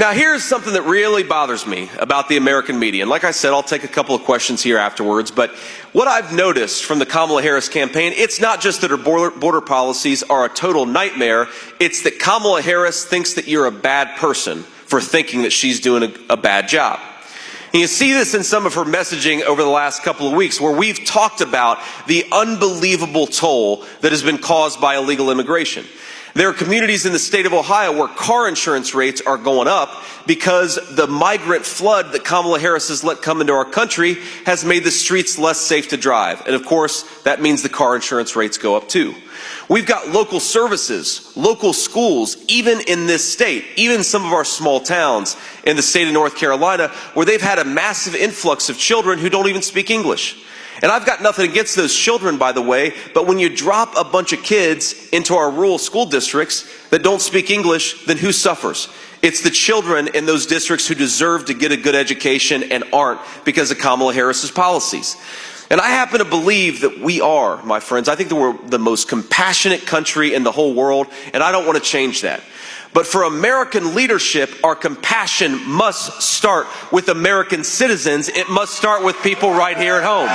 Now, here's something that really bothers me about the American media. And like I said, I'll take a couple of questions here afterwards. But what I've noticed from the Kamala Harris campaign, it's not just that her border policies are a total nightmare. It's that Kamala Harris thinks that you're a bad person for thinking that she's doing a bad job. And you see this in some of her messaging over the last couple of weeks, where we've talked about the unbelievable toll that has been caused by illegal immigration. There are communities in the state of Ohio where car insurance rates are going up because the migrant flood that Kamala Harris has let come into our country has made the streets less safe to drive. And of course, that means the car insurance rates go up too. We've got local services, local schools, even in this state, even some of our small towns in the state of North Carolina, where they've had a massive influx of children who don't even speak English. And I've got nothing against those children, by the way, but when you drop a bunch of kids into our rural school districts that don't speak English, then who suffers? It's the children in those districts who deserve to get a good education and aren't because of Kamala Harris's policies. And I happen to believe that we are, my friends. I think that we're the most compassionate country in the whole world, and I don't want to change that. But for American leadership, our compassion must start with American citizens. It must start with people right here at home.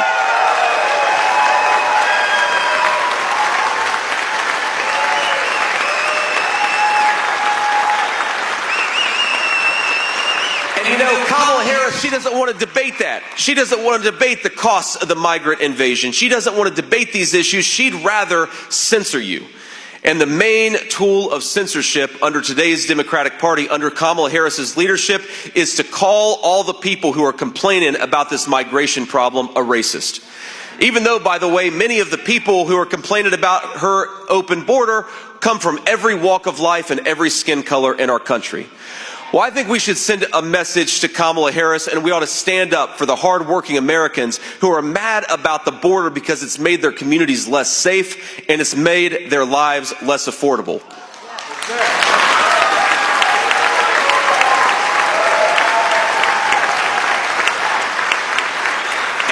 And you know, Kamala Harris, she doesn't want to debate that. She doesn't want to debate the costs of the migrant invasion. She doesn't want to debate these issues. She'd rather censor you. And the main tool of censorship under today's Democratic Party, under Kamala Harris's leadership, is to call all the people who are complaining about this migration problem a racist. Even though, by the way, many of the people who are complaining about her open border come from every walk of life and every skin color in our country. Well, I think we should send a message to Kamala Harris, and we ought to stand up for the hardworking Americans who are mad about the border because it's made their communities less safe and it's made their lives less affordable.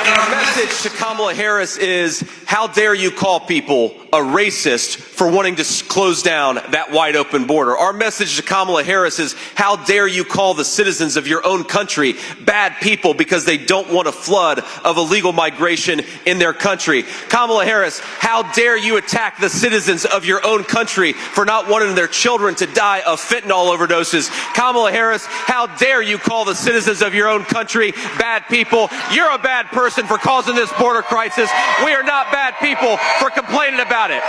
And our message to Kamala Harris is, how dare you call people a racist for wanting to close down that wide open border? Our message to Kamala Harris is, how dare you call the citizens of your own country bad people because they don't want a flood of illegal migration in their country? Kamala Harris, how dare you attack the citizens of your own country for not wanting their children to die of fentanyl overdoses? Kamala Harris, how dare you call the citizens of your own country bad people? You're a bad person for causing this border crisis. We are not bad people for complaining about it.